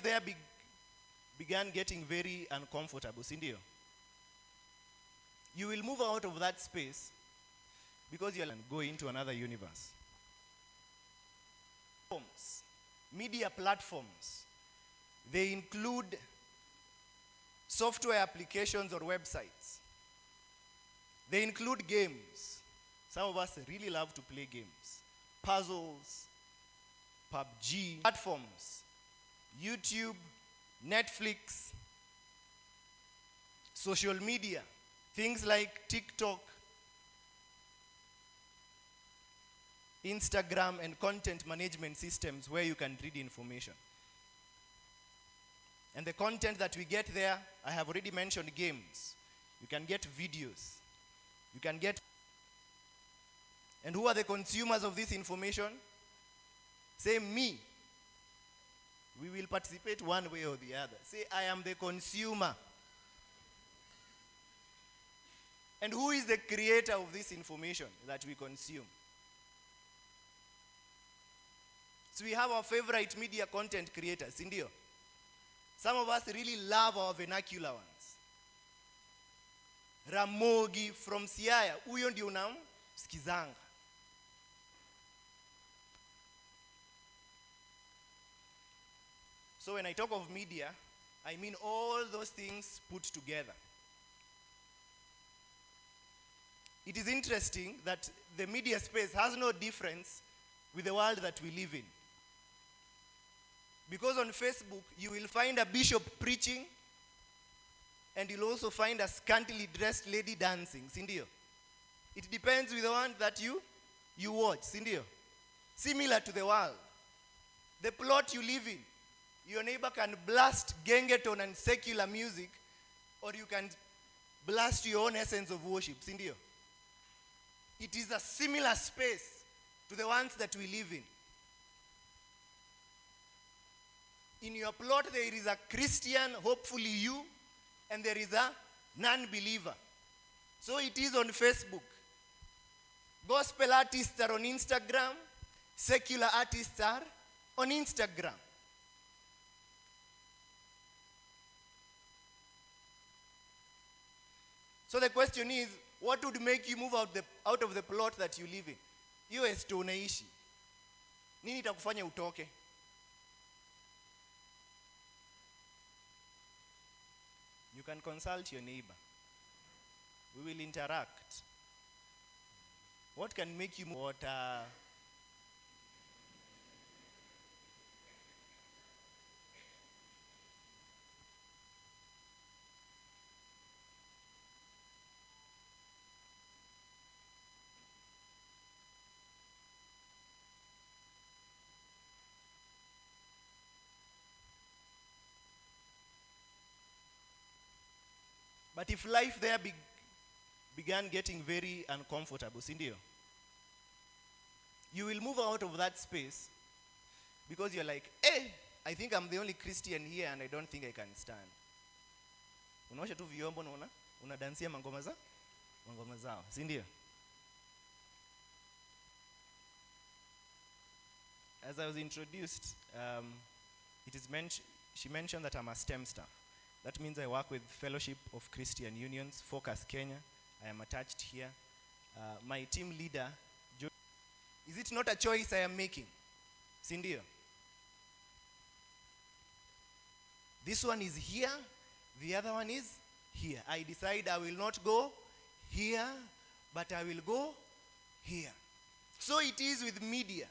there began getting very uncomfortable, sindio? You will move out of that space because you'll go into another universe. Media platforms, they include software applications or websites. They include games. Some of us really love to play games. Puzzles, PUBG, platforms, YouTube, Netflix, social media, things like TikTok, Instagram, and content management systems where you can read information. And the content that we get there, I have already mentioned games. You can get videos. You can get... And who are the consumers of this information? Say me. We will participate one way or the other. Say, I am the consumer. And who is the creator of this information that we consume? So we have our favorite media content creators, sindio? Some of us really love our vernacular ones. Ramogi from Siaya, huyo ndio unamsikizanga. So when I talk of media, I mean all those things put together. It is interesting that the media space has no difference with the world that we live in. Because on Facebook, you will find a bishop preaching, and you'll also find a scantily dressed lady dancing, sindio? It depends with the one that you watch, sindio? Similar to the world. The plot you live in, your neighbor can blast gengeton and secular music, or you can blast your own essence of worship, sindio? It is a similar space to the ones that we live in. In your plot, there is a Christian, hopefully you, and there is a non-believer. So it is on Facebook. Gospel artists are on Instagram. Secular artists are on Instagram. So the question is, what would make you move out of the plot that you live in? Hiyo esto unaishi. Nini itakufanya utoke? You can consult your neighbor. We will interact. What can make you move out? But if life there began getting very uncomfortable, sindio, you will move out of that space because you're like, hey, I think I'm the only Christian here and I don't think I can stand. Unaosha tu vyombo na unadansia mangoma zao, sindio? As I was introduced, she mentioned that I'm a STEM staff. That means I work with Fellowship of Christian Unions, Focus Kenya. I am attached here. My team leader, is it not a choice I am making? Sindio? This one is here, the other one is here. I decide I will not go here, but I will go here. So it is with media.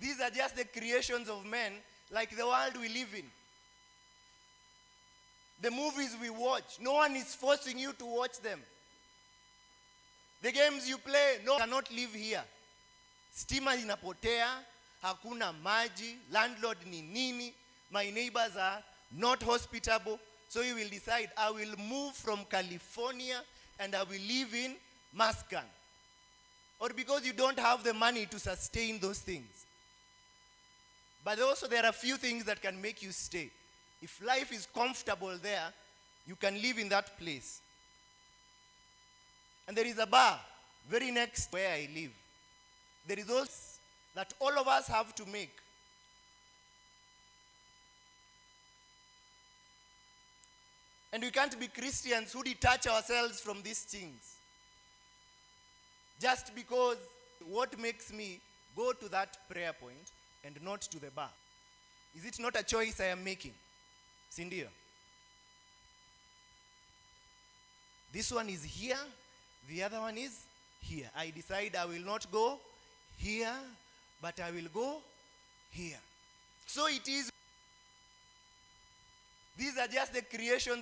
These are just the creations of men, like the world we live in. The movies we watch, no one is forcing you to watch them. The games you play, no one cannot live here. Stima inapotea, hakuna maji, landlord ni nini, my neighbors are not hospitable. So you will decide, I will move from California and I will live in Muscan. Or because you don't have the money to sustain those things. But also there are a few things that can make you stay. If life is comfortable there, you can live in that place. And there is a bar very next where I live. There is also that all of us have to make And we can't be Christians who detach ourselves from these things. Just because what makes me go to that prayer point and not to the bar? Is it not a choice I am making? Sindio? This one is here, the other one is here. I decide I will not go here, but I will go here. So it is. These are just the creations